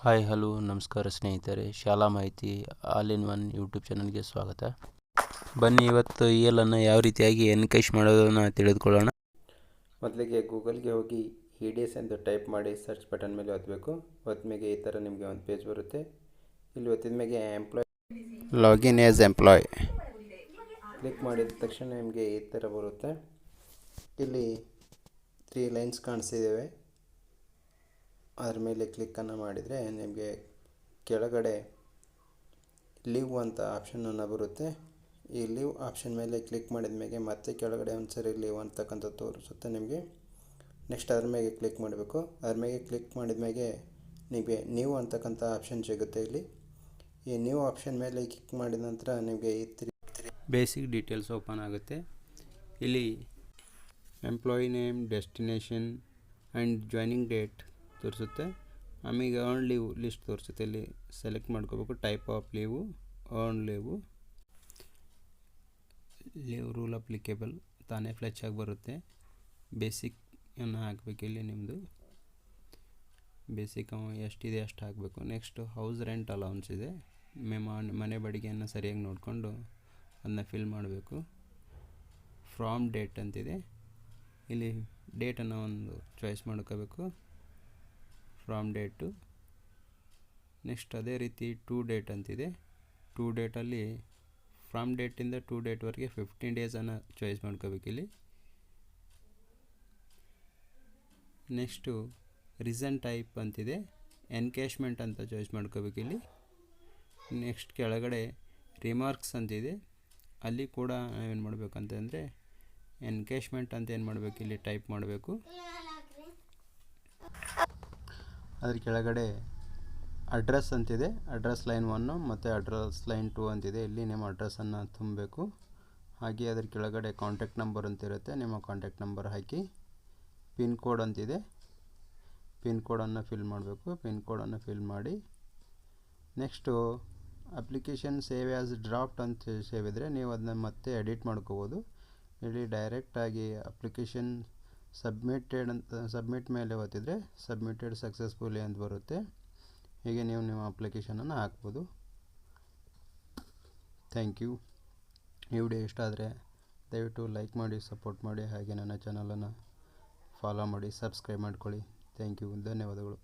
Hi hello ನಮಸ್ಕಾರ ಸ್ನೇಹಿತರೆ, ಶಾಲಾ ಮಾಹಿತಿ ಆಲ್ ಇನ್ ಒನ್ ಯೂಟ್ಯೂಬ್ ಚಾನಲ್ಗೆ ಸ್ವಾಗತ. ಬನ್ನಿ ಇವತ್ತು ELನ್ನು ಯಾವ ರೀತಿಯಾಗಿ ಎನ್ಕೇಶ್ ಮಾಡೋದನ್ನು ತಿಳಿದುಕೊಳ್ಳೋಣ. ಮೊದಲಿಗೆ ಗೂಗಲ್ಗೆ ಹೋಗಿ EDS ಎಂದು ಟೈಪ್ ಮಾಡಿ ಸರ್ಚ್ ಬಟನ್ ಮೇಲೆ ಒತ್ತಬೇಕು. ಒತ್ತಿದ ಈ ಥರ ನಿಮಗೆ ಒಂದು ಪೇಜ್ ಬರುತ್ತೆ. ಇಲ್ಲಿ ಒತ್ತಿದ ಮೇಲೆ ಲಾಗಿನ್ ಆ್ಯಸ್ ಎಂಪ್ಲಾಯ್ ಕ್ಲಿಕ್ ಮಾಡಿದ ತಕ್ಷಣ ನಿಮಗೆ ಈ ಥರ ಬರುತ್ತೆ. ಇಲ್ಲಿ 3 ಲೈನ್ಸ್ ಕಾಣಿಸ್ತಿದ್ದಾವೆ. ಅದರ ಮೇಲೆ ಕ್ಲಿಕ್ಕನ್ನು ಮಾಡಿದರೆ ನಿಮಗೆ ಕೆಳಗಡೆ ಲೀವ್ ಅಂತ ಆಪ್ಷನನ್ನು ಬರುತ್ತೆ. ಈ ಲೀವ್ ಆಪ್ಷನ್ ಮೇಲೆ ಕ್ಲಿಕ್ ಮಾಡಿದ ಮೇಲೆ ಮತ್ತೆ ಕೆಳಗಡೆ ಒಂದು ಸರಿ ಲೀವ್ ಅಂತಕ್ಕಂಥ ತೋರಿಸುತ್ತೆ ನಿಮಗೆ. ನೆಕ್ಸ್ಟ್ ಅದ್ರ ಮೇಲೆ ಕ್ಲಿಕ್ ಮಾಡಬೇಕು. ಅದ್ರ ಮೇಲೆ ಕ್ಲಿಕ್ ಮಾಡಿದ ಮೇಲೆ ನಿಮಗೆ ನ್ಯೂ ಅಂತಕ್ಕಂಥ ಆಪ್ಷನ್ ಸಿಗುತ್ತೆ. ಇಲ್ಲಿ ಈ ನ್ಯೂ ಆಪ್ಷನ್ ಮೇಲೆ ಕ್ಲಿಕ್ ಮಾಡಿದ ನಂತರ ನಿಮಗೆ ಈ ಬೇಸಿಕ್ ಡೀಟೇಲ್ಸ್ ಓಪನ್ ಆಗುತ್ತೆ. ಇಲ್ಲಿ employee name, destination and joining date ತೋರಿಸುತ್ತೆ. ಆಮೇಲೆ ಅರ್ನ್ ಲೀವ್ ಲಿಸ್ಟ್ ತೋರಿಸುತ್ತೆ. ಇಲ್ಲಿ ಸೆಲೆಕ್ಟ್ ಮಾಡ್ಕೋಬೇಕು. Type of leave, earn leave, leave rule applicable ತಾನೇ ಫ್ಲೆಚ್ ಆಗಿ ಬರುತ್ತೆ. ಬೇಸಿಕ್ಕನ್ನು ಹಾಕಬೇಕು. ಇಲ್ಲಿ ನಿಮ್ಮದು ಬೇಸಿಕ್ ಎಷ್ಟಿದೆ ಅಷ್ಟು ಹಾಕಬೇಕು. ನೆಕ್ಸ್ಟು ಹೌಸ್ ರೆಂಟ್ ಅಲೌನ್ಸ್ ಇದೆ. ಮನೆ ಬಾಡಿಗೆಯನ್ನು ಸರಿಯಾಗಿ ನೋಡಿಕೊಂಡು ಅದನ್ನ ಫಿಲ್ ಮಾಡಬೇಕು. ಫ್ರಾಮ್ ಡೇಟ್ ಅಂತಿದೆ. ಇಲ್ಲಿ ಡೇಟನ್ನು ಒಂದು ಚಾಯ್ಸ್ ಮಾಡ್ಕೋಬೇಕು. From date. ನೆಕ್ಸ್ಟ್ ಅದೇ ರೀತಿ ಟು ಡೇಟ್ ಅಂತಿದೆ. ಟು ಡೇಟಲ್ಲಿ ಫ್ರಾಮ್ ಡೇಟಿಂದ ಟು ಡೇಟ್ವರೆಗೆ 15 ಡೇಸನ್ನು ಚಾಯ್ಸ್ ಮಾಡ್ಕೋಬೇಕು. ಇಲ್ಲಿ ನೆಕ್ಸ್ಟು ರೀಸನ್ ಟೈಪ್ ಅಂತಿದೆ. ಎನ್ಕೇಶ್ಮೆಂಟ್ ಅಂತ ಚಾಯ್ಸ್ ಮಾಡ್ಕೋಬೇಕು. ಇಲ್ಲಿ ನೆಕ್ಸ್ಟ್ ಕೆಳಗಡೆ ರಿಮಾರ್ಕ್ಸ್ ಅಂತಿದೆ. ಅಲ್ಲಿ ಕೂಡ ನಾವೇನು ಮಾಡಬೇಕಂತಂದರೆ ಎನ್ಕೇಶ್ಮೆಂಟ್ ಅಂತ ಏನು ಮಾಡಬೇಕು, ಇಲ್ಲಿ ಟೈಪ್ ಮಾಡಬೇಕು. ಅದ್ರ ಕೆಳಗಡೆ ಅಡ್ರೆಸ್ ಅಂತಿದೆ. ಅಡ್ರೆಸ್ ಲೈನ್ 1 ಮತ್ತು ಅಡ್ರೆಸ್ ಲೈನ್ 2 ಅಂತಿದೆ. ಇಲ್ಲಿ ನಿಮ್ಮ ಅಡ್ರೆಸ್ಸನ್ನು ತುಂಬಬೇಕು. ಹಾಗೆ ಅದ್ರ ಕೆಳಗಡೆ ಕಾಂಟ್ಯಾಕ್ಟ್ ನಂಬರ್ ಅಂತಿರುತ್ತೆ. ನಿಮ್ಮ ಕಾಂಟ್ಯಾಕ್ಟ್ ನಂಬರ್ ಹಾಕಿ. ಪಿನ್ ಕೋಡ್ ಅಂತಿದೆ. ಪಿನ್ ಕೋಡನ್ನು ಫಿಲ್ ಮಾಡಬೇಕು. ಪಿನ್ ಕೋಡನ್ನು ಫಿಲ್ ಮಾಡಿ next application save as draft ಅಂತ ಸೇವ್ ಇದ್ದರೆ ನೀವು ಅದನ್ನ ಮತ್ತೆ ಎಡಿಟ್ ಮಾಡ್ಕೋಬೋದು. ಇಲ್ಲಿ ಡೈರೆಕ್ಟಾಗಿ ಅಪ್ಲಿಕೇಶನ್ ಸಬ್ಮಿಟೆಡ್ ಅಂತ ಸಬ್ಮಿಟ್ ಮೇಲೆ ಒತ್ತಿದರೆ ಸಬ್ಮಿಟೆಡ್ ಸಕ್ಸಸ್ಫುಲಿ ಅಂತ ಬರುತ್ತೆ. ಹೀಗೆ ನೀವು ನಿಮ್ಮ ಅಪ್ಲಿಕೇಶನನ್ನು ಹಾಕ್ಬೋದು. Thank you. ಈ ವಿಡಿಯೋ ಇಷ್ಟ ಆದರೆ ದಯವಿಟ್ಟು ಲೈಕ್ ಮಾಡಿ, ಸಪೋರ್ಟ್ ಮಾಡಿ. ಹಾಗೆ ನನ್ನ ಚಾನಲನ್ನು ಫಾಲೋ ಮಾಡಿ, ಸಬ್ಸ್ಕ್ರೈಬ್ ಮಾಡ್ಕೊಳ್ಳಿ. Thank you. ಧನ್ಯವಾದಗಳು.